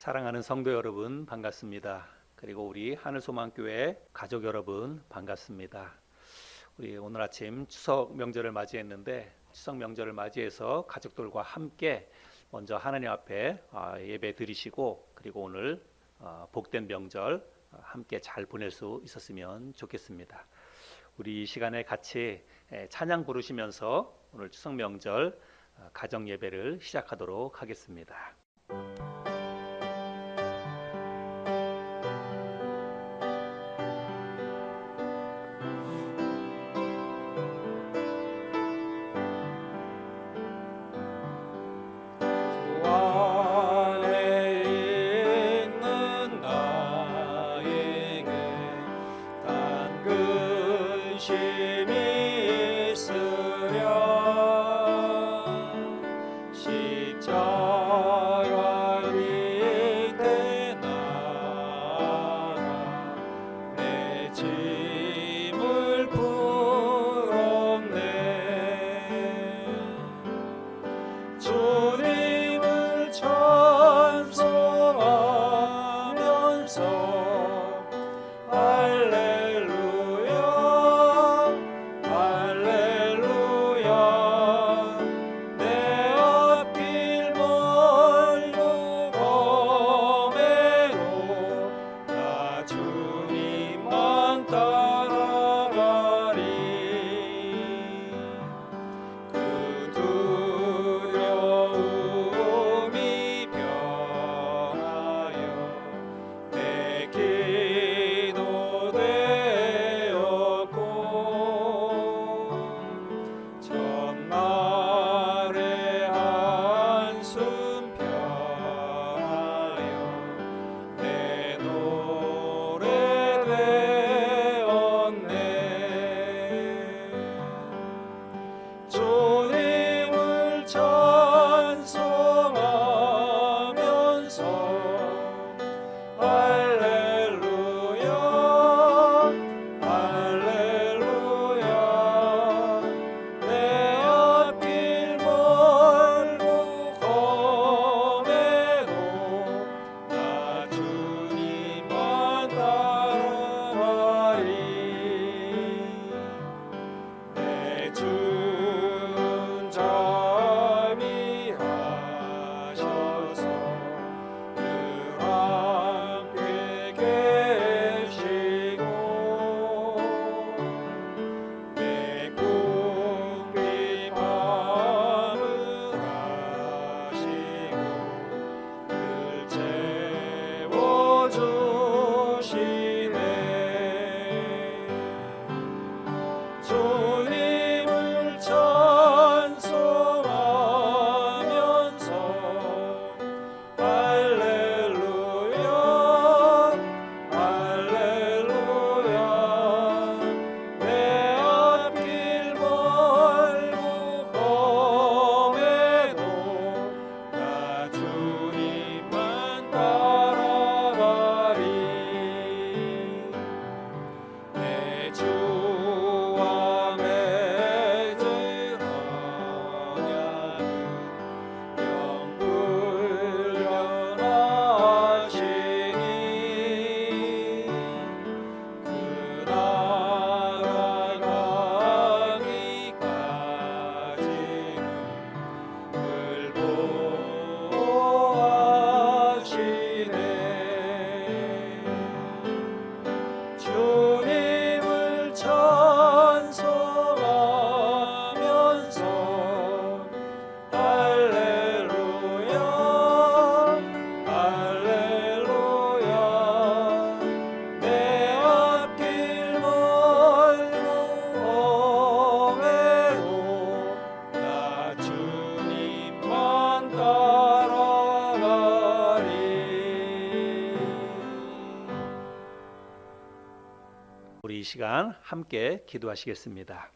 사랑하는 성도 여러분 반갑습니다. 그리고 우리 하늘소망교회 가족 여러분 반갑습니다. 우리 오늘 아침 추석 명절을 맞이했는데 추석 명절을 맞이해서 가족들과 함께 먼저 하나님 앞에 예배 드리시고 그리고 오늘 복된 명절 함께 잘 보낼 수 있었으면 좋겠습니다. 우리 이 시간에 같이 찬양 부르시면서 오늘 추석 명절 가정 예배를 시작하도록 하겠습니다. 우리 이 시간 함께 기도하시겠습니다.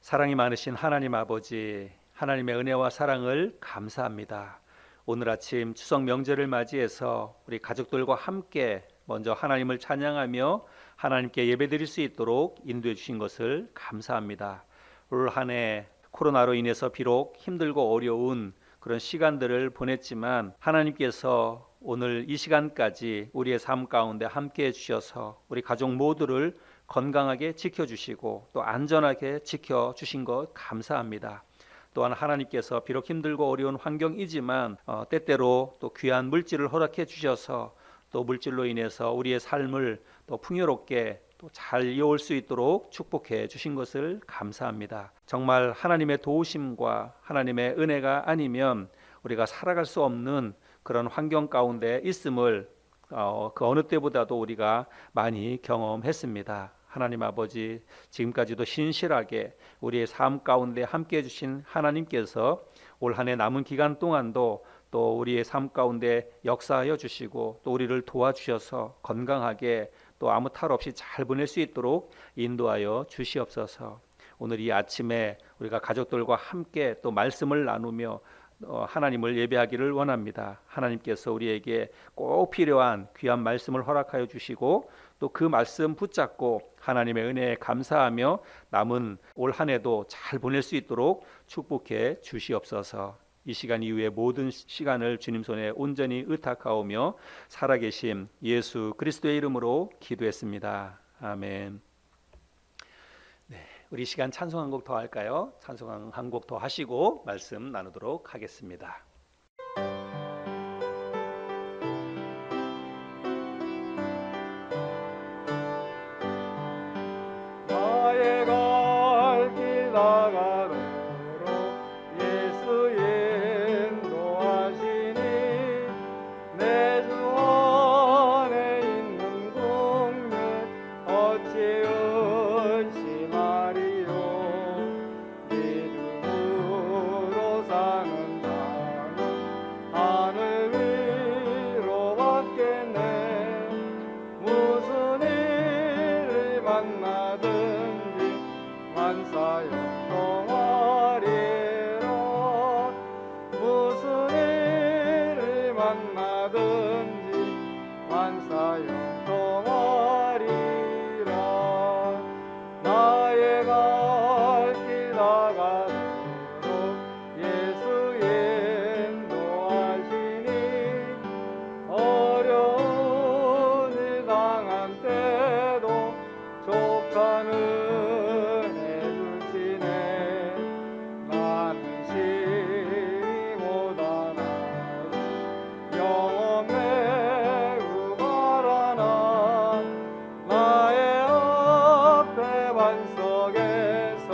사랑이 많으신 하나님 아버지, 하나님의 은혜와 사랑을 감사합니다. 오늘 아침 추석 명절을 맞이해서 우리 가족들과 함께 먼저 하나님을 찬양하며 하나님께 예배드릴 수 있도록 인도해 주신 것을 감사합니다. 올 한 해 코로나로 인해서 비록 힘들고 어려운 그런 시간들을 보냈지만 하나님께서 오늘 이 시간까지 우리의 삶 가운데 함께해 주셔서 우리 가족 모두를 건강하게 지켜주시고 또 안전하게 지켜주신 것 감사합니다. 또한 하나님께서 비록 힘들고 어려운 환경이지만 때때로 또 귀한 물질을 허락해 주셔서 또 물질로 인해서 우리의 삶을 또 풍요롭게 또 잘 이어올 수 있도록 축복해 주신 것을 감사합니다. 정말 하나님의 도우심과 하나님의 은혜가 아니면 우리가 살아갈 수 없는 그런 환경 가운데 있음을 그 어느 때보다도 우리가 많이 경험했습니다. 하나님 아버지, 지금까지도 신실하게 우리의 삶 가운데 함께해 주신 하나님께서 올 한 해 남은 기간 동안도 또 우리의 삶 가운데 역사하여 주시고 또 우리를 도와주셔서 건강하게 또 아무 탈 없이 잘 보낼 수 있도록 인도하여 주시옵소서. 오늘 이 아침에 우리가 가족들과 함께 또 말씀을 나누며 하나님을 예배하기를 원합니다. 하나님께서 우리에게 꼭 필요한 귀한 말씀을 허락하여 주시고 또 그 말씀 붙잡고 하나님의 은혜에 감사하며 남은 올 한 해도 잘 보낼 수 있도록 축복해 주시옵소서. 이 시간 이후에 모든 시간을 주님 손에 온전히 의탁하오며 살아계신 예수 그리스도의 이름으로 기도했습니다. 아멘. 우리 시간 찬송 한 곡 더 할까요? 찬송 한 곡 더 하시고 말씀 나누도록 하겠습니다. 나의 갈 길 나가도록 예수 인도하시니 내 주 안에 있는 국민 어찌 의심하리요. 믿음으로 사는 자는 하늘 위로 받겠네. 무슨 일을 만나든지 만사형통하리라. 무슨 일을 만나든지 만사형통하리라. 나의 갈 길 나가도록 예수 인도하시니 어려운 일 당한 때도 족한 은혜 주시네. 나는 시리보다 나은 영원 매우 바라나. 나의 앞에 반석에서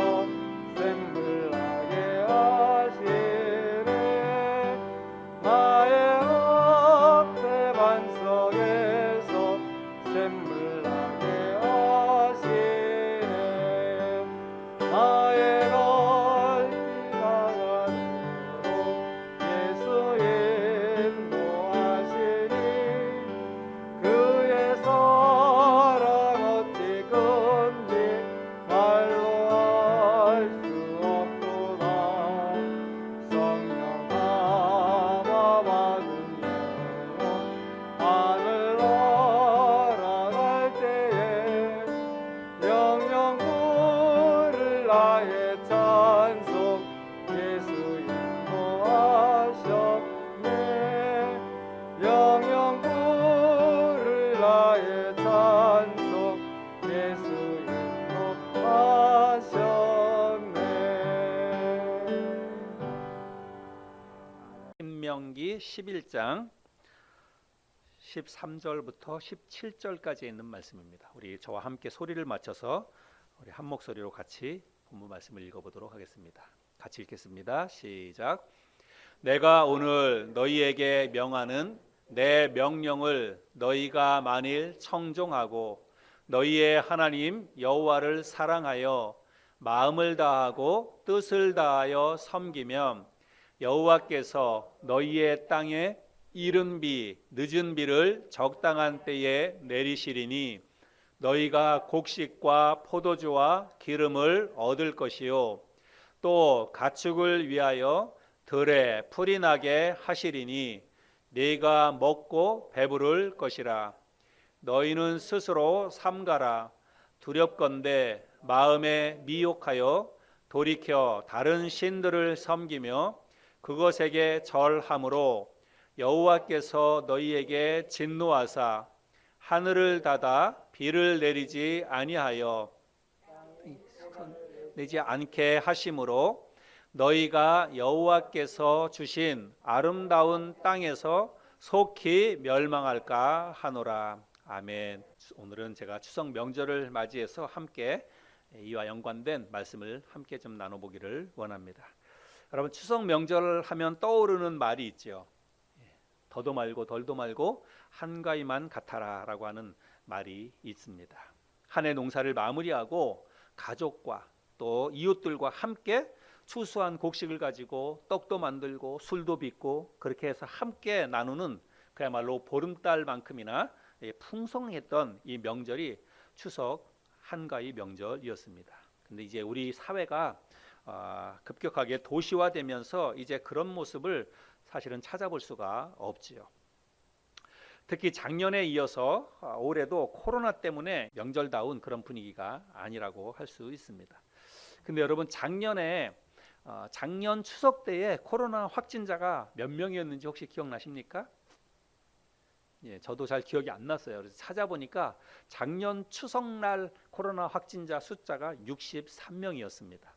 샘물 나게 하시네. 나의 앞에 반석에서 샘물 나게 하시네. 나의 갈 길 나가도록 예수 인도하시니 그의 사랑 어찌 큰지 말로 할 수 없도다. 성령 감화 받은 영혼 하늘 날아갈 때에 영영 부를 나의 찬송 예수 인도하셨네. 영영 부를 나의 찬송 예수 인도하셨네. 신명기 11장 13절부터 17절까지 있는 말씀입니다. 우리 저와 함께 소리를 맞춰서 우리 한 목소리로 같이 본문 말씀을 읽어보도록 하겠습니다. 같이 읽겠습니다. 시작. 내가 오늘 너희에게 명하는 내 명령을 너희가 만일 청종하고 너희의 하나님 여호와를 사랑하여 마음을 다하고 뜻을 다하여 섬기면 여호와께서 너희의 땅에 이른 비 늦은 비를 적당한 때에 내리시리니 너희가 곡식과 포도주와 기름을 얻을 것이요 또 가축을 위하여 들에 풀이 나게 하시리니 네가 먹고 배부를 것이라. 너희는 스스로 삼가라. 두렵건대 마음에 미혹하여 돌이켜 다른 신들을 섬기며 그것에게 절함으로 여호와께서 너희에게 진노하사 하늘을 닫아 비를 내리지 아니하여 내지 않게 하심으로 너희가 여호와께서 주신 아름다운 땅에서 속히 멸망할까 하노라. 아멘. 오늘은 제가 추석 명절을 맞이해서 함께 이와 연관된 말씀을 함께 좀 나눠보기를 원합니다. 여러분, 추석 명절을 하면 떠오르는 말이 있죠. 더도 말고 덜도 말고 한가위만 같아라 라고 하는 말이 있습니다. 한 해 농사를 마무리하고 가족과 또 이웃들과 함께 추수한 곡식을 가지고 떡도 만들고 술도 빚고 그렇게 해서 함께 나누는 그야말로 보름달만큼이나 풍성했던 이 명절이 추석 한가위 명절이었습니다. 근데 이제 우리 사회가 급격하게 도시화되면서 이제 그런 모습을 사실은 찾아볼 수가 없지요. 특히 작년에 이어서 올해도 코로나 때문에 명절다운 그런 분위기가 아니라고 할 수 있습니다. 근데 여러분, 작년 추석 때에 코로나 확진자가 몇 명이었는지 혹시 기억나십니까? 예, 저도 잘 기억이 안 났어요. 그래서 찾아보니까 작년 추석날 코로나 확진자 숫자가 63명이었습니다.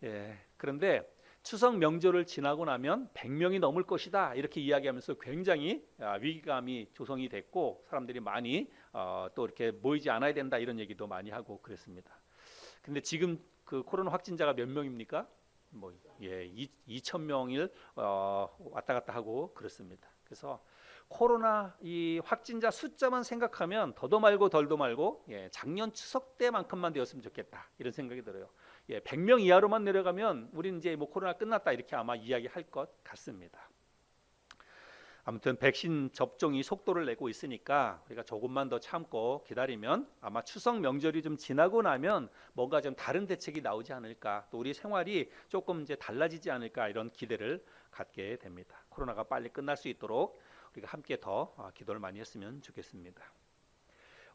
예, 그런데 추석 명절을 지나고 나면 100명이 넘을 것이다 이렇게 이야기하면서 굉장히 위기감이 조성이 됐고 사람들이 많이 또 이렇게 모이지 않아야 된다 이런 얘기도 많이 하고 그랬습니다. 근데 지금 그 코로나 확진자가 몇 명입니까? 2,000명을 왔다 갔다 하고 그렇습니다. 그래서 코로나 이 확진자 숫자만 생각하면 더도 말고 덜도 말고 작년 추석 때만큼만 되었으면 좋겠다 이런 생각이 들어요. 100명 이하로만 내려가면 우리는 이제 뭐 코로나 끝났다 이렇게 아마 이야기할 것 같습니다. 아무튼 백신 접종이 속도를 내고 있으니까 우리가 조금만 더 참고 기다리면 아마 추석 명절이 좀 지나고 나면 뭔가 좀 다른 대책이 나오지 않을까, 또 우리 생활이 조금 이제 달라지지 않을까 이런 기대를 갖게 됩니다. 코로나가 빨리 끝날 수 있도록 우리가 함께 더 기도를 많이 했으면 좋겠습니다.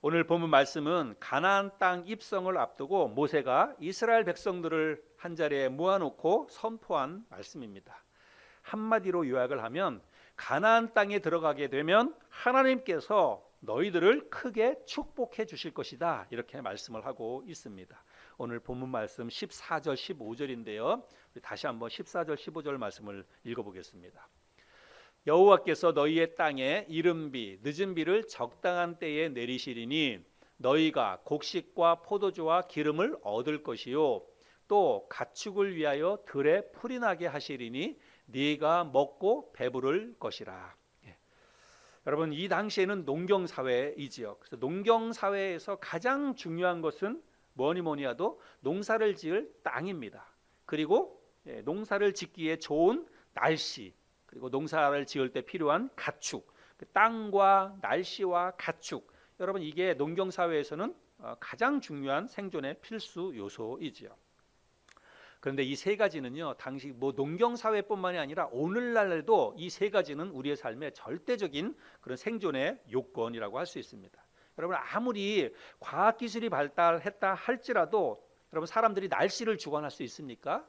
오늘 본문 말씀은 가나안 땅 입성을 앞두고 모세가 이스라엘 백성들을 한자리에 모아놓고 선포한 말씀입니다. 한마디로 요약을 하면 가나안 땅에 들어가게 되면 하나님께서 너희들을 크게 축복해 주실 것이다 이렇게 말씀을 하고 있습니다. 오늘 본문 말씀 14절 15절인데요. 다시 한번 14절 15절 말씀을 읽어보겠습니다. 여호와께서 너희의 땅에 이른 비 늦은 비를 적당한 때에 내리시리니 너희가 곡식과 포도주와 기름을 얻을 것이요 또 가축을 위하여 들에 풀이 나게 하시리니 네가 먹고 배부를 것이라. 여러분, 이 당시에는 농경 사회이지요. 그래서 농경 사회에서 가장 중요한 것은 뭐니 해도 농사를 지을 땅입니다. 그리고 농사를 짓기에 좋은 날씨, 그리고 농사를 지을 때 필요한 가축, 땅과 날씨와 가축, 여러분 이게 농경 사회에서는 가장 중요한 생존의 필수 요소이지요. 그런데 이 세 가지는요, 당시 뭐 농경 사회뿐만이 아니라 오늘날에도 이 세 가지는 우리의 삶의 절대적인 그런 생존의 요건이라고 할 수 있습니다. 여러분, 아무리 과학 기술이 발달했다 할지라도 여러분, 사람들이 날씨를 주관할 수 있습니까?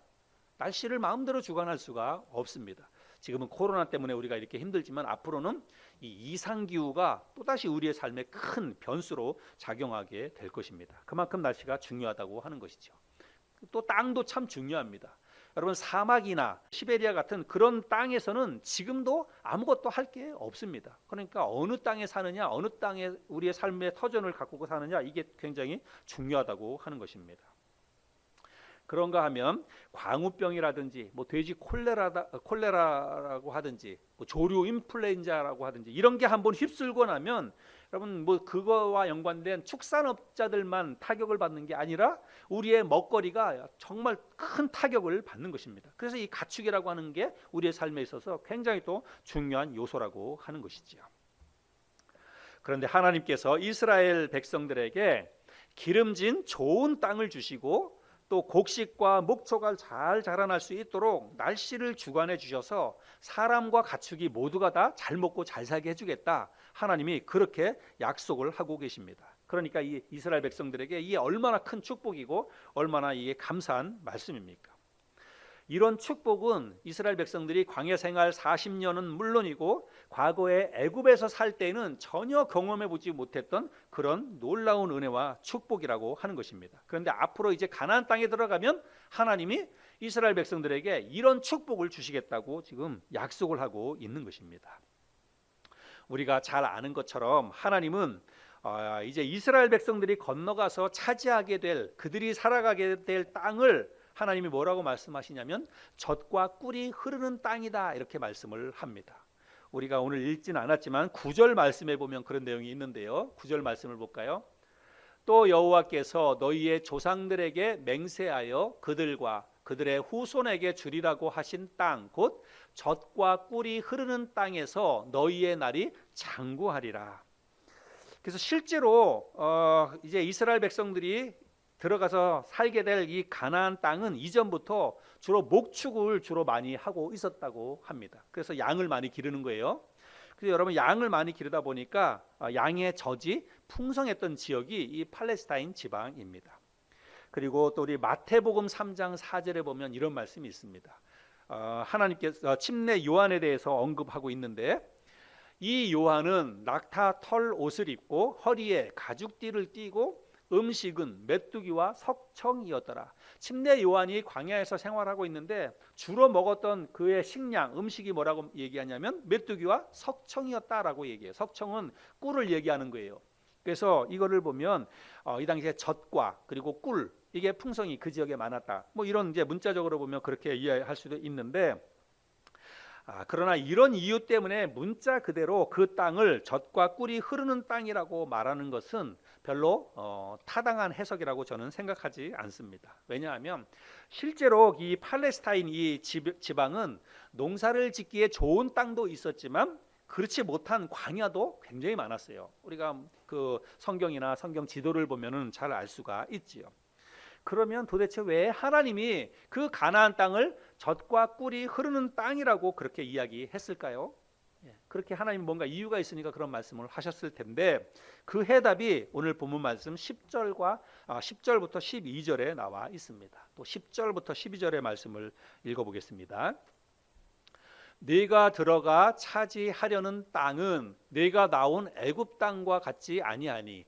날씨를 마음대로 주관할 수가 없습니다. 지금은 코로나 때문에 우리가 이렇게 힘들지만 앞으로는 이 이상기후가 또다시 우리의 삶에 큰 변수로 작용하게 될 것입니다. 그만큼 날씨가 중요하다고 하는 것이죠. 또 땅도 참 중요합니다. 여러분, 사막이나 시베리아 같은 그런 땅에서는 지금도 아무것도 할 게 없습니다. 그러니까 어느 땅에 사느냐, 어느 땅에 우리의 삶의 터전을 가꾸고 사느냐, 이게 굉장히 중요하다고 하는 것입니다. 그런가 하면 광우병이라든지 뭐 돼지 콜레라라고 하든지 뭐 조류 인플루엔자라고 하든지 이런 게 한번 휩쓸고 나면 여러분, 뭐 그거와 연관된 축산업자들만 타격을 받는 게 아니라 우리의 먹거리가 정말 큰 타격을 받는 것입니다. 그래서 이 가축이라고 하는 게 우리의 삶에 있어서 굉장히 또 중요한 요소라고 하는 것이지요. 그런데 하나님께서 이스라엘 백성들에게 기름진 좋은 땅을 주시고 또 곡식과 목초가 잘 자라날 수 있도록 날씨를 주관해 주셔서 사람과 가축이 모두가 다 잘 먹고 잘 살게 해주겠다, 하나님이 그렇게 약속을 하고 계십니다. 그러니까 이 이스라엘 백성들에게 이게 얼마나 큰 축복이고 얼마나 이게 감사한 말씀입니까? 이런 축복은 이스라엘 백성들이 광야 생활 40년은 물론이고 과거에 애굽에서 살 때는 전혀 경험해 보지 못했던 그런 놀라운 은혜와 축복이라고 하는 것입니다. 그런데 앞으로 이제 가나안 땅에 들어가면 하나님이 이스라엘 백성들에게 이런 축복을 주시겠다고 지금 약속을 하고 있는 것입니다. 우리가 잘 아는 것처럼 하나님은 이제 이스라엘 백성들이 건너가서 차지하게 될, 그들이 살아가게 될 땅을 하나님이 뭐라고 말씀하시냐면 젖과 꿀이 흐르는 땅이다, 이렇게 말씀을 합니다. 우리가 오늘 읽지는 않았지만 9절 말씀에 보면 그런 내용이 있는데요. 9절 말씀을 볼까요? 또 여호와께서 너희의 조상들에게 맹세하여 그들과 그들의 후손에게 주리라고 하신 땅, 곧 젖과 꿀이 흐르는 땅에서 너희의 날이 장구하리라. 그래서 실제로 이제 이스라엘 백성들이 들어가서 살게 될 이 가나안 땅은 이전부터 주로 목축을 주로 많이 하고 있었다고 합니다. 그래서 양을 많이 기르는 거예요. 그래서 여러분, 양을 많이 기르다 보니까 양의 젖이 풍성했던 지역이 이 팔레스타인 지방입니다. 그리고 또 우리 마태복음 3장 4절에 보면 이런 말씀이 있습니다. 하나님께서 침례 요한에 대해서 언급하고 있는데, 이 요한은 낙타 털 옷을 입고 허리에 가죽띠를 띠고 음식은 메뚜기와 석청이었더라. 침례 요한이 광야에서 생활하고 있는데 주로 먹었던 그의 식량, 음식이 뭐라고 얘기하냐면 메뚜기와 석청이었다라고 얘기해요. 석청은 꿀을 얘기하는 거예요. 그래서 이거를 보면 이 당시에 젖과 그리고 꿀, 이게 풍성이 그 지역에 많았다. 뭐 이런 이제 문자적으로 보면 그렇게 이해할 수도 있는데, 그러나 이런 이유 때문에 문자 그대로 그 땅을 젖과 꿀이 흐르는 땅이라고 말하는 것은 별로 타당한 해석이라고 저는 생각하지 않습니다. 왜냐하면 실제로 이 팔레스타인 이 지방은 농사를 짓기에 좋은 땅도 있었지만 그렇지 못한 광야도 굉장히 많았어요. 우리가 그 성경이나 성경 지도를 보면은 잘 알 수가 있지요. 그러면 도대체 왜 하나님이 그 가나안 땅을 젖과 꿀이 흐르는 땅이라고 그렇게 이야기했을까요? 그렇게 하나님 뭔가 이유가 있으니까 그런 말씀을 하셨을 텐데, 그 해답이 오늘 본문 말씀 10절부터 12절에 나와 있습니다. 또 10절부터 12절의 말씀을 읽어보겠습니다. 네가 들어가 차지하려는 땅은 네가 나온 애굽 땅과 같지 아니하니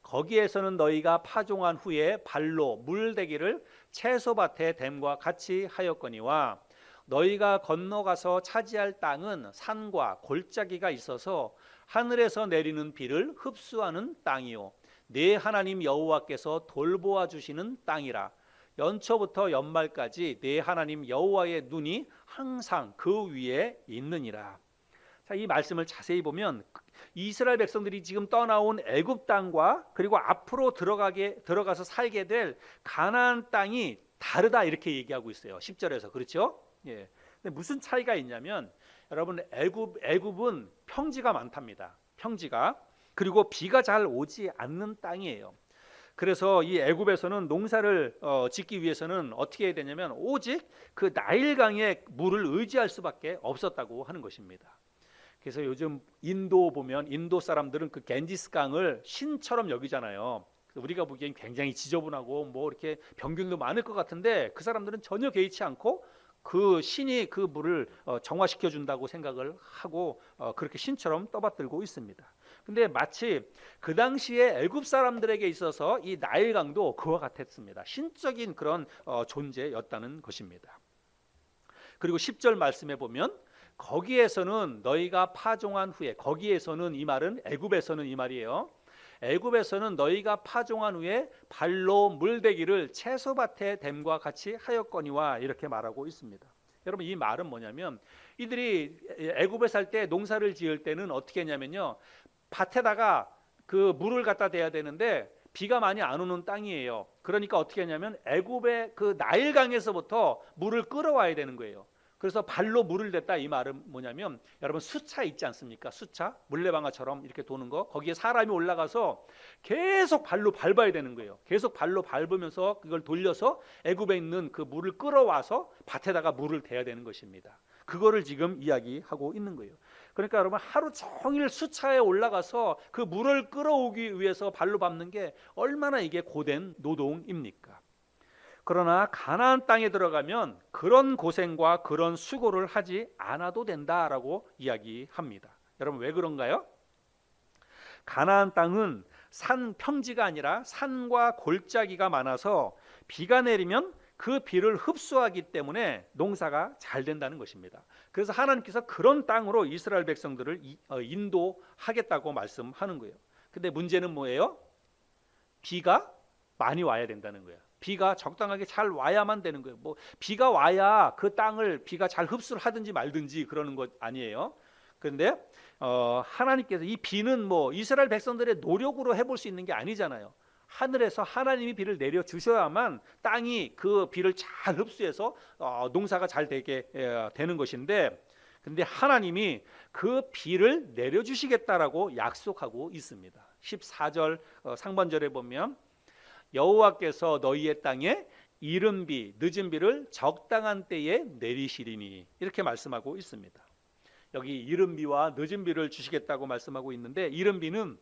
거기에서는 너희가 파종한 후에 발로 물대기를 채소밭에 댐과 같이 하였거니와 너희가 건너가서 차지할 땅은 산과 골짜기가 있어서 하늘에서 내리는 비를 흡수하는 땅이요 네 하나님 여호와께서 돌보아 주시는 땅이라. 연초부터 연말까지 네 하나님 여호와의 눈이 항상 그 위에 있느니라. 자, 이 말씀을 자세히 보면 이스라엘 백성들이 지금 떠나온 애굽 땅과 그리고 앞으로 들어가서 살게 될 가나안 땅이 다르다, 이렇게 얘기하고 있어요. 10절에서. 그렇죠? 예. 근데 무슨 차이가 있냐면, 여러분, 애굽은 평지가 많답니다. 평지가. 그리고 비가 잘 오지 않는 땅이에요. 그래서 이 애굽에서는 농사를 짓기 위해서는 어떻게 해야 되냐면 오직 그 나일강의 물을 의지할 수밖에 없었다고 하는 것입니다. 그래서 요즘 인도 보면 인도 사람들은 그 겐지스 강을 신처럼 여기잖아요. 우리가 보기엔 굉장히 지저분하고 뭐 이렇게 병균도 많을 것 같은데 그 사람들은 전혀 개의치 않고 그 신이 그 물을 정화시켜 준다고 생각을 하고 그렇게 신처럼 떠받들고 있습니다. 근데 마치 그 당시에 애굽 사람들에게 있어서 이 나일강도 그와 같았습니다. 신적인 그런 존재였다는 것입니다. 그리고 10절 말씀에 보면 거기에서는 너희가 파종한 후에, 거기에서는 이 말은 애굽에서는 이 말이에요. 애굽에서는 너희가 파종한 후에 발로 물대기를 채소밭에 댐과 같이 하였거니와, 이렇게 말하고 있습니다. 여러분, 이 말은 뭐냐면 이들이 애굽에 살 때 농사를 지을 때는 어떻게 했냐면요, 밭에다가 그 물을 갖다 대야 되는데 비가 많이 안 오는 땅이에요. 그러니까 어떻게 하냐면 애굽의 그 나일강에서부터 물을 끌어와야 되는 거예요. 그래서 발로 물을 댔다, 이 말은 뭐냐면, 여러분 수차 있지 않습니까? 수차, 물레방아처럼 이렇게 도는 거, 거기에 사람이 올라가서 계속 발로 밟아야 되는 거예요. 계속 발로 밟으면서 그걸 돌려서 애굽에 있는 그 물을 끌어와서 밭에다가 물을 대야 되는 것입니다. 그거를 지금 이야기하고 있는 거예요. 그러니까 여러분, 하루 종일 수차에 올라가서 그 물을 끌어오기 위해서 발로 밟는 게 얼마나 이게 고된 노동입니까? 그러나 가나안 땅에 들어가면 그런 고생과 그런 수고를 하지 않아도 된다라고 이야기합니다. 여러분 왜 그런가요? 가나안 땅은 산 평지가 아니라 산과 골짜기가 많아서 비가 내리면 그 비를 흡수하기 때문에 농사가 잘 된다는 것입니다. 그래서 하나님께서 그런 땅으로 이스라엘 백성들을 인도하겠다고 말씀하는 거예요. 근데 문제는 뭐예요? 비가 많이 와야 된다는 거예요. 비가 적당하게 잘 와야만 되는 거예요. 뭐 비가 와야 그 땅을 비가 잘 흡수를 하든지 말든지 그러는 것 아니에요. 그런데 하나님께서 이 비는 뭐 이스라엘 백성들의 노력으로 해볼 수 있는 게 아니잖아요. 하늘에서 하나님이 비를 내려 주셔야만 땅이 그 비를 잘 흡수해서 농사가 잘 되게 되는 것인데, 근데 하나님이 그 비를 내려 주시겠다라고 약속하고 있습니다. 14절 상반절에 보면 여호와께서 너희의 땅에 이른 비 늦은 비를 적당한 때에 내리시리니 이렇게 말씀하고 있습니다. 여기 이른 비와 늦은 비를 주시겠다고 말씀하고 있는데, 이른 비는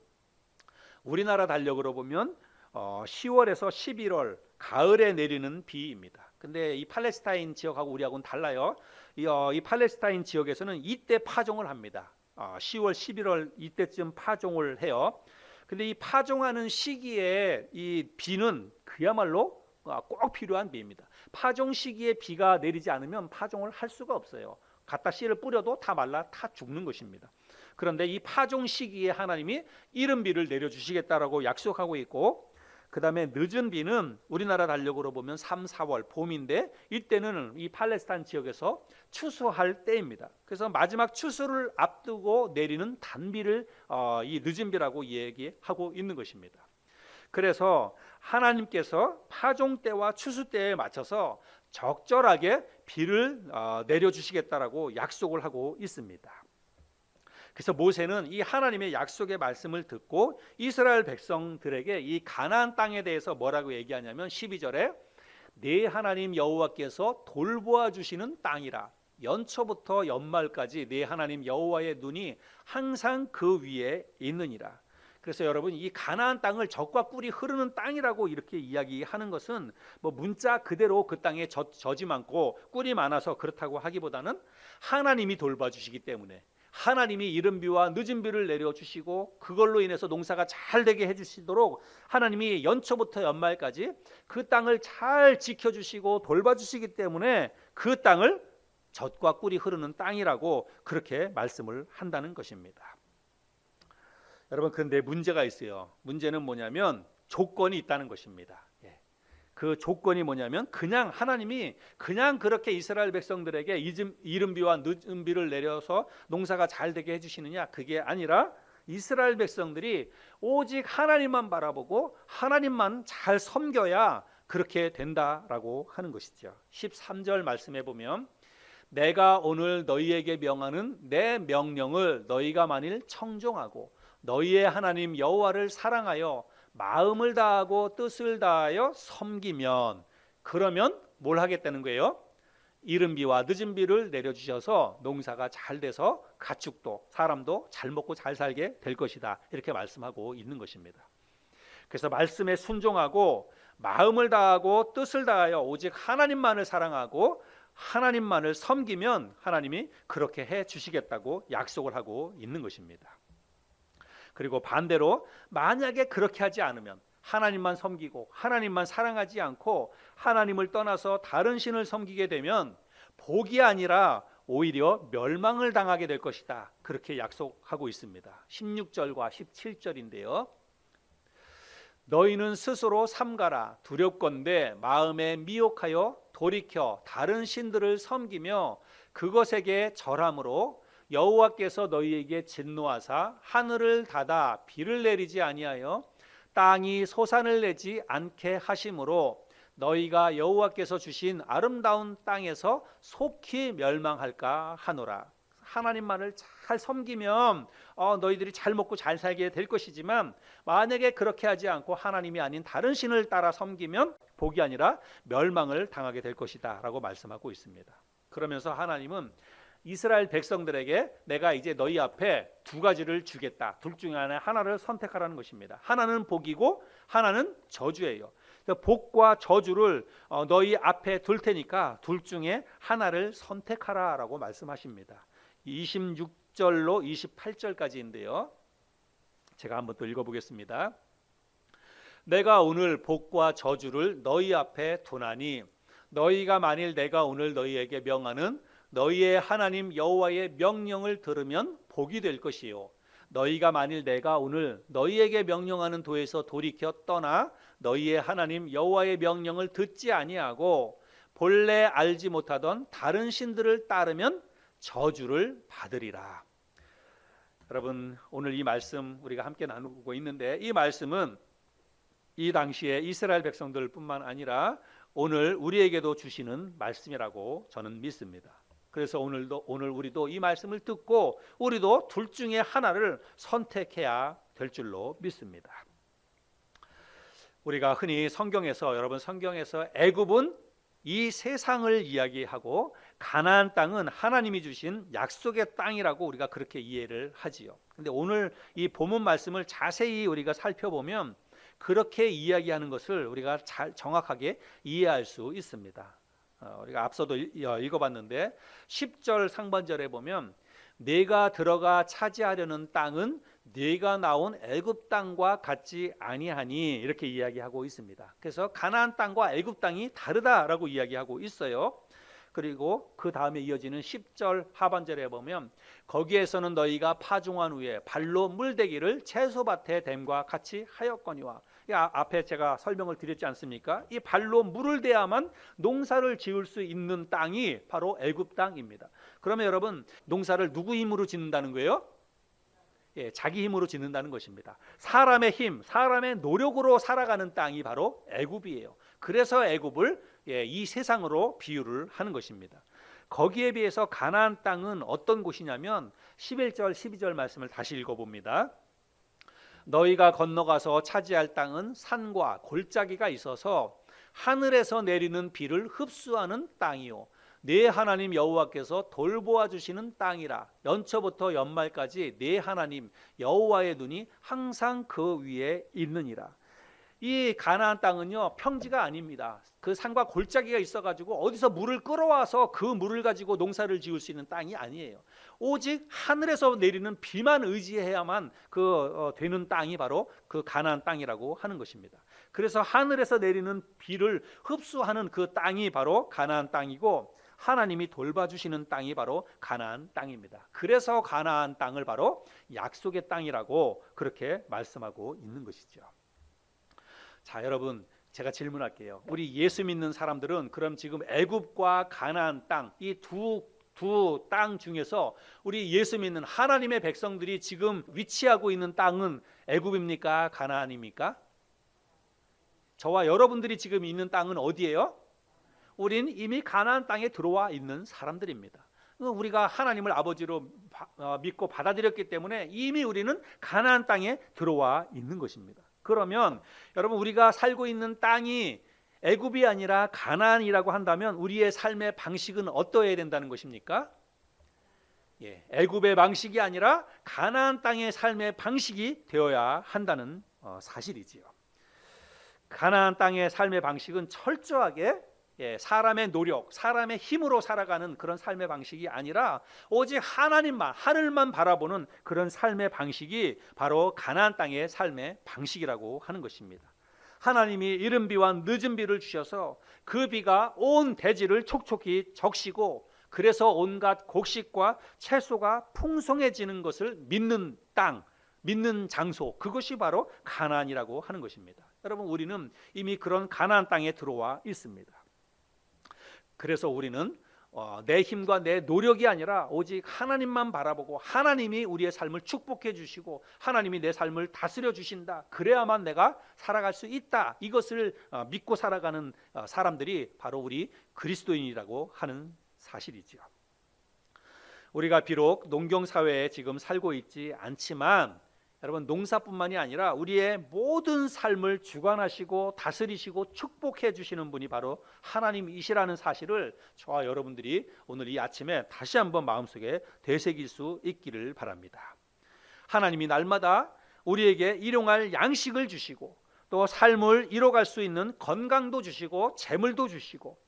우리나라 달력으로 보면 10월에서 11월 가을에 내리는 비입니다. 근데 이 팔레스타인 지역하고 우리하고는 달라요. 이 팔레스타인 지역에서는 이때 파종을 합니다. 10월, 11월 이때쯤 파종을 해요. 근데 이 파종하는 시기에 이 비는 그야말로 꼭 필요한 비입니다. 파종 시기에 비가 내리지 않으면 파종을 할 수가 없어요. 갖다 씨를 뿌려도 다 말라 다 죽는 것입니다. 그런데 이 파종 시기에 하나님이 이른 비를 내려주시겠다라고 약속하고 있고, 그 다음에 늦은 비는 우리나라 달력으로 보면 3, 4월 봄인데, 이때는 이 팔레스타인 지역에서 추수할 때입니다. 그래서 마지막 추수를 앞두고 내리는 단비를 이 늦은 비라고 얘기하고 있는 것입니다. 그래서 하나님께서 파종 때와 추수 때에 맞춰서 적절하게 비를 내려주시겠다라고 약속을 하고 있습니다. 그래서 모세는 이 하나님의 약속의 말씀을 듣고 이스라엘 백성들에게 이 가나안 땅에 대해서 뭐라고 얘기하냐면 12절에 네 하나님 여호와께서 돌보아 주시는 땅이라, 연초부터 연말까지 네 하나님 여호와의 눈이 항상 그 위에 있느니라. 그래서 여러분, 이 가나안 땅을 젖과 꿀이 흐르는 땅이라고 이렇게 이야기하는 것은 뭐 문자 그대로 그 땅에 젖이 많고 꿀이 많아서 그렇다고 하기보다는 하나님이 돌봐주시기 때문에, 하나님이 이른 비와 늦은 비를 내려주시고 그걸로 인해서 농사가 잘 되게 해주시도록 하나님이 연초부터 연말까지 그 땅을 잘 지켜주시고 돌봐주시기 때문에 그 땅을 젖과 꿀이 흐르는 땅이라고 그렇게 말씀을 한다는 것입니다. 여러분, 그런데 문제가 있어요. 문제는 뭐냐면 조건이 있다는 것입니다. 그 조건이 뭐냐면 그냥 하나님이 그냥 그렇게 이스라엘 백성들에게 이른 비와 늦은 비를 내려서 농사가 잘 되게 해주시느냐, 그게 아니라 이스라엘 백성들이 오직 하나님만 바라보고 하나님만 잘 섬겨야 그렇게 된다라고 하는 것이죠. 13절 말씀해 보면 내가 오늘 너희에게 명하는 내 명령을 너희가 만일 청종하고 너희의 하나님 여호와를 사랑하여 마음을 다하고 뜻을 다하여 섬기면, 그러면 뭘 하겠다는 거예요? 이른 비와 늦은 비를 내려주셔서 농사가 잘 돼서 가축도 사람도 잘 먹고 잘 살게 될 것이다, 이렇게 말씀하고 있는 것입니다. 그래서 말씀에 순종하고 마음을 다하고 뜻을 다하여 오직 하나님만을 사랑하고 하나님만을 섬기면 하나님이 그렇게 해 주시겠다고 약속을 하고 있는 것입니다. 그리고 반대로 만약에 그렇게 하지 않으면, 하나님만 섬기고 하나님만 사랑하지 않고 하나님을 떠나서 다른 신을 섬기게 되면 복이 아니라 오히려 멸망을 당하게 될 것이다, 그렇게 약속하고 있습니다. 16절과 17절인데요. 너희는 스스로 삼가라. 두렵건대 마음에 미혹하여 돌이켜 다른 신들을 섬기며 그것에게 절함으로 여호와께서 너희에게 진노하사 하늘을 닫아 비를 내리지 아니하여 땅이 소산을 내지 않게 하심으로 너희가 여호와께서 주신 아름다운 땅에서 속히 멸망할까 하노라. 하나님만을 잘 섬기면 너희들이 잘 먹고 잘 살게 될 것이지만, 만약에 그렇게 하지 않고 하나님이 아닌 다른 신을 따라 섬기면 복이 아니라 멸망을 당하게 될 것이다 라고 말씀하고 있습니다. 그러면서 하나님은 이스라엘 백성들에게 내가 이제 너희 앞에 두 가지를 주겠다, 둘 중에 하나를 선택하라는 것입니다. 하나는 복이고 하나는 저주예요. 복과 저주를 너희 앞에 둘 테니까 둘 중에 하나를 선택하라라고 말씀하십니다. 26절로 28절까지인데요. 제가 한번 또 읽어보겠습니다. 내가 오늘 복과 저주를 너희 앞에 두나니 너희가 만일 내가 오늘 너희에게 명하는 너희의 하나님 여호와의 명령을 들으면 복이 될 것이요 너희가 만일 내가 오늘 너희에게 명령하는 도에서 돌이켜 떠나 너희의 하나님 여호와의 명령을 듣지 아니하고 본래 알지 못하던 다른 신들을 따르면 저주를 받으리라. 여러분, 오늘 이 말씀 우리가 함께 나누고 있는데 이 말씀은 이 당시에 이스라엘 백성들뿐만 아니라 오늘 우리에게도 주시는 말씀이라고 저는 믿습니다. 그래서 오늘 우리도 이 말씀을 듣고 우리도 둘 중에 하나를 선택해야 될 줄로 믿습니다. 우리가 흔히 여러분 성경에서 애굽은 이 세상을 이야기하고 가나안 땅은 하나님이 주신 약속의 땅이라고 우리가 그렇게 이해를 하지요. 근데 오늘 이 본문 말씀을 자세히 우리가 살펴보면 그렇게 이야기하는 것을 우리가 정확하게 이해할 수 있습니다. 우리가 앞서도 읽어봤는데 10절 상반절에 보면 내가 들어가 차지하려는 땅은 네가 나온 애굽 땅과 같지 아니하니 이렇게 이야기하고 있습니다. 그래서 가나안 땅과 애굽 땅이 다르다라고 이야기하고 있어요. 그리고 그 다음에 이어지는 10절 하반절에 보면 거기에서는 너희가 파종한 후에 발로 물대기를 채소밭에 댐과 같이 하였거니와 앞에 제가 설명을 드렸지 않습니까? 이 발로 물을 대야만 농사를 지을 수 있는 땅이 바로 애굽 땅입니다. 그러면 여러분 농사를 누구 힘으로 짓는다는 거예요? 자기 힘으로 짓는다는 것입니다. 사람의 힘, 사람의 노력으로 살아가는 땅이 바로 애굽이에요. 그래서 애굽을 이 세상으로 비유를 하는 것입니다. 거기에 비해서 가나안 땅은 어떤 곳이냐면 11절 12절 말씀을 다시 읽어봅니다. 너희가 건너가서 차지할 땅은 산과 골짜기가 있어서 하늘에서 내리는 비를 흡수하는 땅이요 네 하나님 여호와께서 돌보아 주시는 땅이라. 연초부터 연말까지 네 하나님 여호와의 눈이 항상 그 위에 있느니라. 이 가나안 땅은요 평지가 아닙니다. 그 산과 골짜기가 있어가지고 어디서 물을 끌어와서 그 물을 가지고 농사를 지을 수 있는 땅이 아니에요. 오직 하늘에서 내리는 비만 의지해야만 되는 땅이 바로 그 가나안 땅이라고 하는 것입니다. 그래서 하늘에서 내리는 비를 흡수하는 그 땅이 바로 가나안 땅이고 하나님이 돌봐주시는 땅이 바로 가나안 땅입니다. 그래서 가나안 땅을 바로 약속의 땅이라고 그렇게 말씀하고 있는 것이죠. 자, 여러분 제가 질문할게요. 우리 예수 믿는 사람들은 그럼 지금 애굽과 가나안 땅 이 두 땅 중에서 우리 예수 믿는 하나님의 백성들이 지금 위치하고 있는 땅은 애굽입니까? 가나안입니까? 저와 여러분들이 지금 있는 땅은 어디예요? 우린 이미 가나안 땅에 들어와 있는 사람들입니다. 우리가 하나님을 아버지로 믿고 받아들였기 때문에 이미 우리는 가나안 땅에 들어와 있는 것입니다. 그러면 여러분 우리가 살고 있는 땅이 애굽이 아니라 가나안이라고 한다면 우리의 삶의 방식은 어떠해야 된다는 것입니까? 애굽의 방식이 아니라 가나안 땅의 삶의 방식이 되어야 한다는 사실이지요. 가나안 땅의 삶의 방식은 철저하게 사람의 노력, 사람의 힘으로 살아가는 그런 삶의 방식이 아니라 오직 하나님만, 하늘만 바라보는 그런 삶의 방식이 바로 가나안 땅의 삶의 방식이라고 하는 것입니다. 하나님이 이른 비와 늦은 비를 주셔서 그 비가 온 대지를 촉촉히 적시고 그래서 온갖 곡식과 채소가 풍성해지는 것을 믿는 땅, 믿는 장소, 그것이 바로 가나안이라고 하는 것입니다. 여러분 우리는 이미 그런 가나안 땅에 들어와 있습니다. 그래서 우리는 내 힘과 내 노력이 아니라 오직 하나님만 바라보고 하나님이 우리의 삶을 축복해 주시고 하나님이 내 삶을 다스려 주신다. 그래야만 내가 살아갈 수 있다. 이것을 믿고 살아가는 사람들이 바로 우리 그리스도인이라고 하는 사실이죠. 우리가 비록 농경사회에 지금 살고 있지 않지만 여러분 농사뿐만이 아니라 우리의 모든 삶을 주관하시고 다스리시고 축복해 주시는 분이 바로 하나님이시라는 사실을 저와 여러분들이 오늘 이 아침에 다시 한번 마음속에 되새길 수 있기를 바랍니다. 하나님이 날마다 우리에게 일용할 양식을 주시고 또 삶을 이뤄갈 수 있는 건강도 주시고 재물도 주시고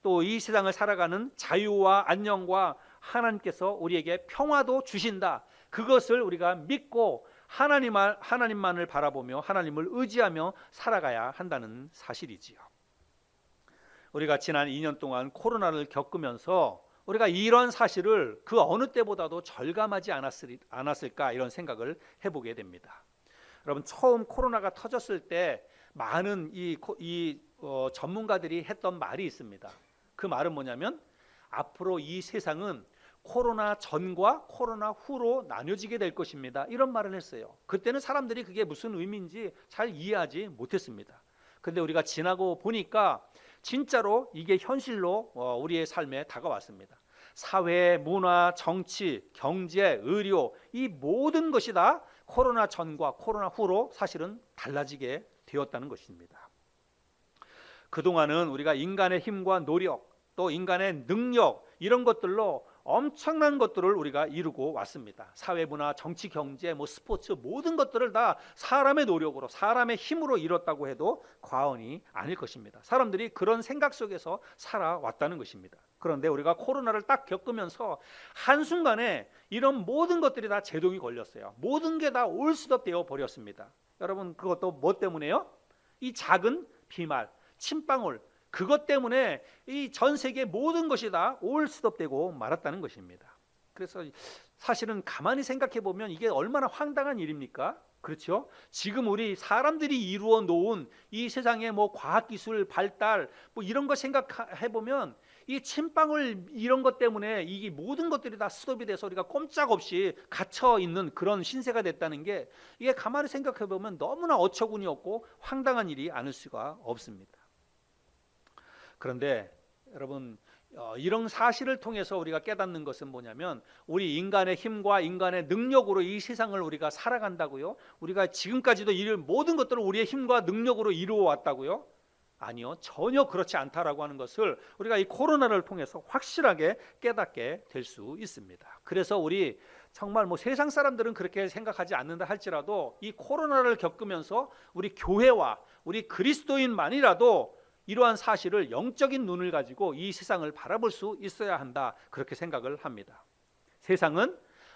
또 이 세상을 살아가는 자유와 안녕과 하나님께서 우리에게 평화도 주신다. 그것을 우리가 믿고 하나님만을 바라보며 하나님을 의지하며 살아가야 한다는 사실이지요. 우리가 지난 2년 동안 코로나를 겪으면서 우리가 이런 사실을 그 어느 때보다도 절감하지 않았을까 이런 생각을 해보게 됩니다. 여러분, 처음 코로나가 터졌을 때 많은 전문가들이 했던 말이 있습니다. 그 말은 뭐냐면 앞으로 이 세상은 코로나 전과 코로나 후로 나뉘어지게 될 것입니다. 이런 말을 했어요. 그때는 사람들이 그게 무슨 의미인지 잘 이해하지 못했습니다. 그런데 우리가 지나고 보니까 진짜로 이게 현실로 우리의 삶에 다가왔습니다. 사회, 문화, 정치, 경제, 의료 이 모든 것이 다 코로나 전과 코로나 후로 사실은 달라지게 되었다는 것입니다. 그동안은 우리가 인간의 힘과 노력 또 인간의 능력 이런 것들로 엄청난 것들을 우리가 이루고 왔습니다. 사회, 문화, 정치, 경제, 스포츠 모든 것들을 다 사람의 노력으로 사람의 힘으로 이뤘다고 해도 과언이 아닐 것입니다. 사람들이 그런 생각 속에서 살아왔다는 것입니다. 그런데 우리가 코로나를 딱 겪으면서 한순간에 이런 모든 것들이 다 제동이 걸렸어요. 모든 게 다 올스톱 되어 버렸습니다. 여러분, 그것도 뭐 때문에요? 이 작은 비말, 침방울 그것 때문에 이 전 세계 모든 것이 다 올스톱되고 말았다는 것입니다. 그래서 사실은 가만히 생각해 보면 이게 얼마나 황당한 일입니까? 그렇죠? 지금 우리 사람들이 이루어 놓은 이 세상의 과학기술 발달 이런 거 생각해 보면 이 침방울 이런 것 때문에 이 모든 것들이 다 스톱이 돼서 우리가 꼼짝없이 갇혀 있는 그런 신세가 됐다는 게 이게 가만히 생각해 보면 너무나 어처구니 없고 황당한 일이 아닐 수가 없습니다. 그런데 여러분, 이런 사실을 통해서 우리가 깨닫는 것은 뭐냐면 우리 인간의 힘과 인간의 능력으로 이 세상을 우리가 살아간다고요? 우리가 지금까지도 이 모든 것들을 우리의 힘과 능력으로 이루어 왔다고요? 아니요, 전혀 그렇지 않다라고 하는 것을 우리가 이 코로나를 통해서 확실하게 깨닫게 될 수 있습니다. 그래서 우리 정말 세상 사람들은 그렇게 생각하지 않는다 할지라도 이 코로나를 겪으면서 우리 교회와 우리 그리스도인만이라도 이러한 사실을 영적인 눈을 가지고 이 세상을 바라볼 수 있어야 한다, 그렇게 생각을 합니다. 세상은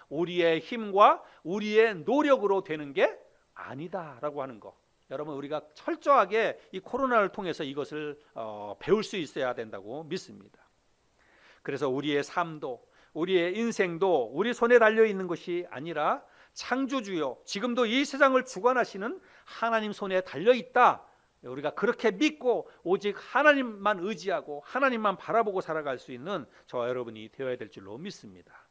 우리의 힘과 우리의 노력으로 되는 게 아니다라고 하는 거, 여러분 우리가 철저하게 이 코로나를 통해서 이것을 배울 수 있어야 된다고 믿습니다. 그래서 우리의 삶도 우리의 인생도 우리 손에 달려있는 것이 아니라 창조주요 지금도 이 세상을 주관하시는 하나님 손에 달려있다, 우리가 그렇게 믿고 오직 하나님만 의지하고 하나님만 바라보고 살아갈 수 있는 저와 여러분이 되어야 될 줄로 믿습니다.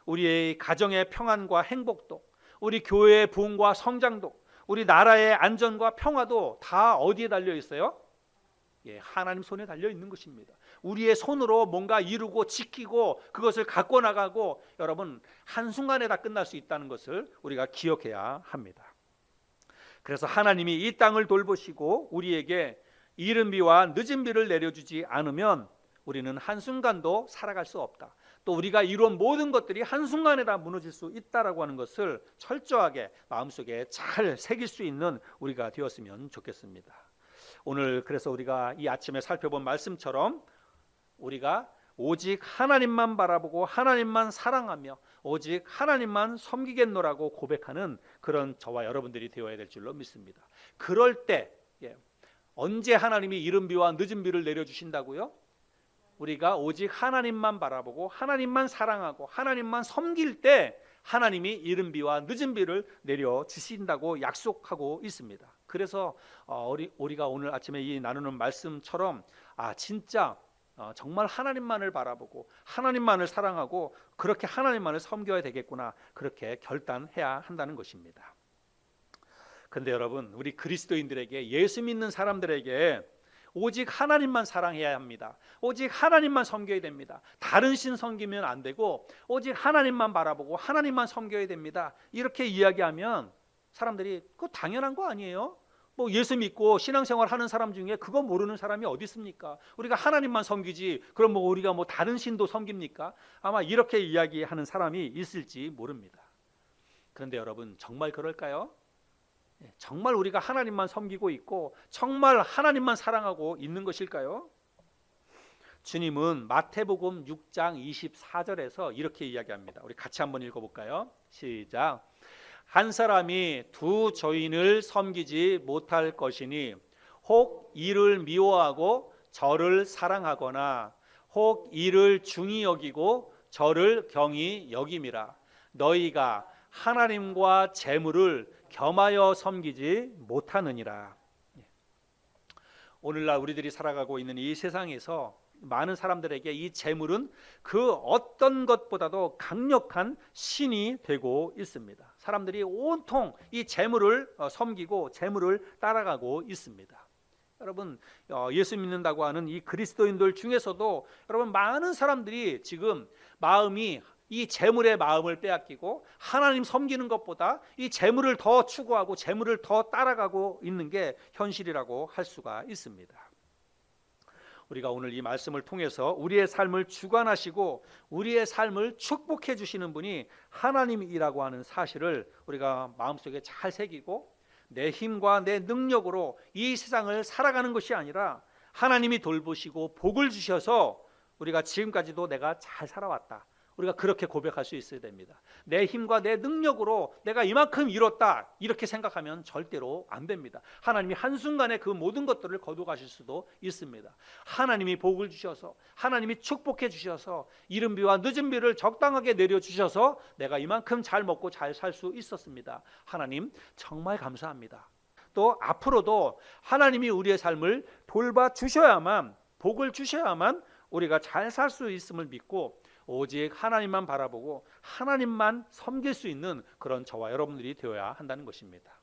우리의 가정의 평안과 행복도, 우리 교회의 부흥과 성장도, 우리 나라의 안전과 평화도 다 어디에 달려 있어요? 하나님 손에 달려 있는 것입니다. 우리의 손으로 뭔가 이루고 지키고 그것을 갖고 나가고 여러분 한순간에 다 끝날 수 있다는 것을 우리가 기억해야 합니다. 그래서 하나님이 이 땅을 돌보시고 우리에게 이른 비와 늦은 비를 내려주지 않으면 우리는 한순간도 살아갈 수 없다. 또 우리가 이룬 모든 것들이 한순간에 다 무너질 수 있다라고 하는 것을 철저하게 마음속에 잘 새길 수 있는 우리가 되었으면 좋겠습니다. 오늘 그래서 우리가 이 아침에 살펴본 말씀처럼 우리가 오직 하나님만 바라보고 하나님만 사랑하며 오직 하나님만 섬기겠노라고 고백하는 그런 저와 여러분들이 되어야 될 줄로 믿습니다. 그럴 때 언제 하나님이 이른 비와 늦은 비를 내려주신다고요? 우리가 오직 하나님만 바라보고 하나님만 사랑하고 하나님만 섬길 때 하나님이 이른 비와 늦은 비를 내려주신다고 약속하고 있습니다. 그래서 우리가 오늘 아침에 이 나누는 말씀처럼 진짜 정말 하나님만을 바라보고 하나님만을 사랑하고 그렇게 하나님만을 섬겨야 되겠구나, 그렇게 결단해야 한다는 것입니다. 그런데 여러분, 우리 그리스도인들에게, 예수 믿는 사람들에게 오직 하나님만 사랑해야 합니다. 오직 하나님만 섬겨야 됩니다. 다른 신 섬기면 안 되고 오직 하나님만 바라보고 하나님만 섬겨야 됩니다. 이렇게 이야기하면 사람들이 그거 당연한 거 아니에요? 예수 믿고 신앙생활 하는 사람 중에 그거 모르는 사람이 어디 있습니까? 우리가 하나님만 섬기지 그럼 우리가 다른 신도 섬깁니까? 아마 이렇게 이야기하는 사람이 있을지 모릅니다. 그런데 여러분, 정말 그럴까요? 정말 우리가 하나님만 섬기고 있고 정말 하나님만 사랑하고 있는 것일까요? 주님은 마태복음 6장 24절에서 이렇게 이야기합니다. 우리 같이 한번 읽어볼까요? 시작. 한 사람이 두 주인을 섬기지 못할 것이니 혹 이를 미워하고 저를 사랑하거나 혹 이를 중히 여기고 저를 경히 여김이라. 너희가 하나님과 재물을 겸하여 섬기지 못하느니라. 오늘날 우리들이 살아가고 있는 이 세상에서 많은 사람들에게 이 재물은 그 어떤 것보다도 강력한 신이 되고 있습니다. 사람들이 온통 이 재물을 섬기고 재물을 따라가고 있습니다. 여러분, 예수 믿는다고 하는 이 그리스도인들 중에서도 여러분 많은 사람들이 지금 마음이 이 재물의 마음을 빼앗기고 하나님 섬기는 것보다 이 재물을 더 추구하고 재물을 더 따라가고 있는 게 현실이라고 할 수가 있습니다. 우리가 오늘 이 말씀을 통해서 우리의 삶을 주관하시고 우리의 삶을 축복해 주시는 분이 하나님이라고 하는 사실을 우리가 마음속에 잘 새기고 내 힘과 내 능력으로 이 세상을 살아가는 것이 아니라 하나님이 돌보시고 복을 주셔서 우리가 지금까지도 내가 잘 살아왔다, 우리가 그렇게 고백할 수 있어야 됩니다. 내 힘과 내 능력으로 내가 이만큼 이뤘다 이렇게 생각하면 절대로 안 됩니다. 하나님이 한순간에 그 모든 것들을 거둬가실 수도 있습니다. 하나님이 복을 주셔서 하나님이 축복해 주셔서 이른 비와 늦은 비를 적당하게 내려주셔서 내가 이만큼 잘 먹고 잘 살 수 있었습니다. 하나님 정말 감사합니다. 또 앞으로도 하나님이 우리의 삶을 돌봐주셔야만, 복을 주셔야만 우리가 잘 살 수 있음을 믿고 오직 하나님만 바라보고 하나님만 섬길 수 있는 그런 저와 여러분들이 되어야 한다는 것입니다.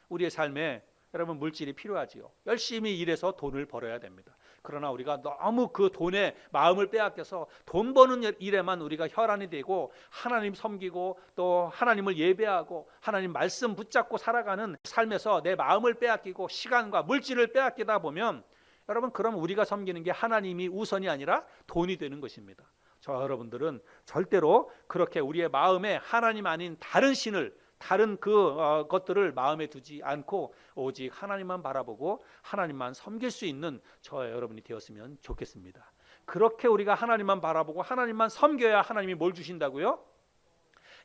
우리의 삶에 여러분 물질이 필요하지요. 열심히 일해서 돈을 벌어야 됩니다. 그러나 우리가 너무 그 돈에 마음을 빼앗겨서 돈 버는 일에만 우리가 혈안이 되고 하나님 섬기고 또 하나님을 예배하고 하나님 말씀 붙잡고 살아가는 삶에서 내 마음을 빼앗기고 시간과 물질을 빼앗기다 보면 여러분, 그럼 우리가 섬기는 게 하나님이 우선이 아니라 돈이 되는 것입니다. 저와 여러분들은 절대로 그렇게 우리의 마음에 하나님 아닌 다른 신을, 다른 것들을 마음에 두지 않고 오직 하나님만 바라보고 하나님만 섬길 수 있는 저와 여러분이 되었으면 좋겠습니다. 그렇게 우리가 하나님만 바라보고 하나님만 섬겨야 하나님이 뭘 주신다고요?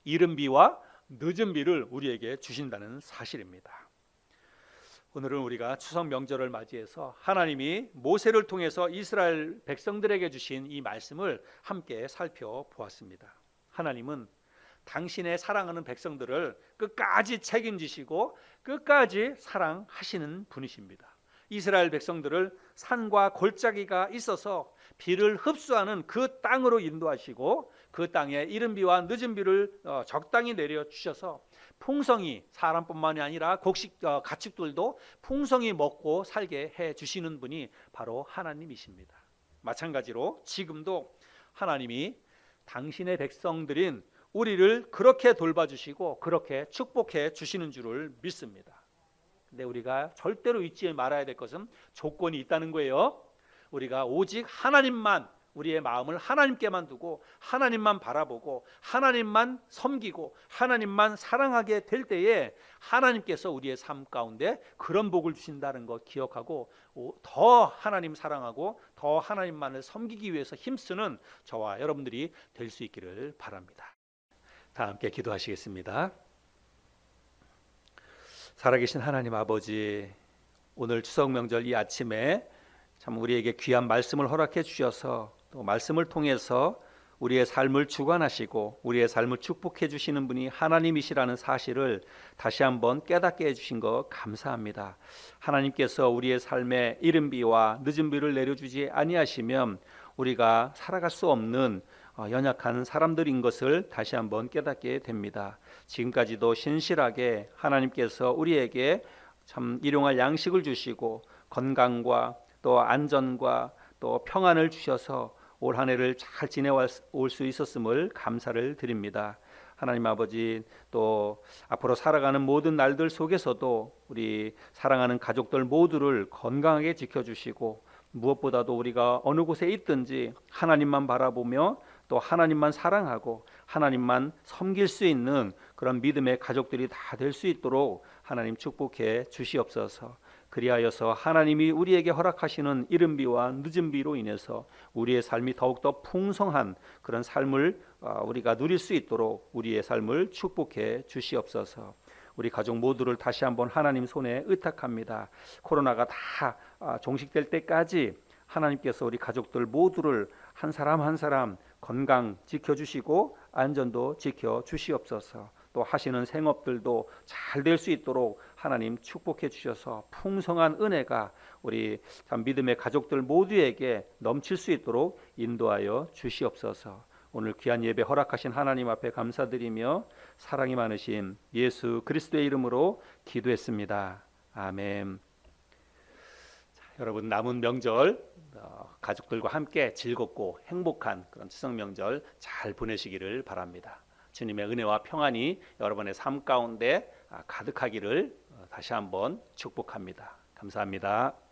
이른 비와 늦은 비를 우리에게 주신다는 사실입니다. 오늘은 우리가 추석 명절을 맞이해서 하나님이 모세를 통해서 이스라엘 백성들에게 주신 이 말씀을 함께 살펴보았습니다. 하나님은 당신의 사랑하는 백성들을 끝까지 책임지시고 끝까지 사랑하시는 분이십니다. 이스라엘 백성들을 산과 골짜기가 있어서 비를 흡수하는 그 땅으로 인도하시고 그 땅에 이른 비와 늦은 비를 적당히 내려주셔서 풍성히, 사람뿐만이 아니라 가축들도 풍성히 먹고 살게 해주시는 분이 바로 하나님이십니다. 마찬가지로 지금도 하나님이 당신의 백성들인 우리를 그렇게 돌봐주시고 그렇게 축복해 주시는 줄을 믿습니다. 근데 우리가 절대로 잊지 말아야 될 것은 조건이 있다는 거예요. 우리가 오직 하나님만, 우리의 마음을 하나님께만 두고 하나님만 바라보고 하나님만 섬기고 하나님만 사랑하게 될 때에 하나님께서 우리의 삶 가운데 그런 복을 주신다는 것 기억하고 더 하나님 사랑하고 더 하나님만을 섬기기 위해서 힘쓰는 저와 여러분들이 될 수 있기를 바랍니다. 다 함께 기도하시겠습니다. 살아계신 하나님 아버지, 오늘 추석 명절 이 아침에 참 우리에게 귀한 말씀을 허락해 주셔서 또 말씀을 통해서 우리의 삶을 주관하시고 우리의 삶을 축복해 주시는 분이 하나님이시라는 사실을 다시 한번 깨닫게 해주신 것 감사합니다. 하나님께서 우리의 삶에 이른 비와 늦은 비를 내려주지 아니하시면 우리가 살아갈 수 없는 연약한 사람들인 것을 다시 한번 깨닫게 됩니다. 지금까지도 신실하게 하나님께서 우리에게 참 일용할 양식을 주시고 건강과 또 안전과 또 평안을 주셔서 올 한 해를 잘 지내올 수 있었음을 감사를 드립니다. 하나님 아버지, 또 앞으로 살아가는 모든 날들 속에서도 우리 사랑하는 가족들 모두를 건강하게 지켜주시고 무엇보다도 우리가 어느 곳에 있든지 하나님만 바라보며 또 또 하나님만 사랑하고 하나님만 섬길 수 있는 그런 믿음의 가족들이 다 될 수 있도록 하나님 축복해 주시옵소서. 그리하여서 하나님이 우리에게 허락하시는 이른비와 늦은비로 인해서 우리의 삶이 더욱더 풍성한 그런 삶을 우리가 누릴 수 있도록 우리의 삶을 축복해 주시옵소서. 우리 가족 모두를 다시 한번 하나님 손에 의탁합니다. 코로나가 다 종식될 때까지 하나님께서 우리 가족들 모두를 한 사람 한 사람 건강 지켜주시고 안전도 지켜주시옵소서. 또 하시는 생업들도 잘 될 수 있도록 하나님 축복해 주셔서 풍성한 은혜가 우리 참 믿음의 가족들 모두에게 넘칠 수 있도록 인도하여 주시옵소서. 오늘 귀한 예배 허락하신 하나님 앞에 감사드리며 사랑이 많으신 예수 그리스도의 이름으로 기도했습니다. 아멘. 자, 여러분 남은 명절 가족들과 함께 즐겁고 행복한 그런 추석 명절 잘 보내시기를 바랍니다. 주님의 은혜와 평안이 여러분의 삶 가운데 가득하기를 다시 한번 축복합니다. 감사합니다.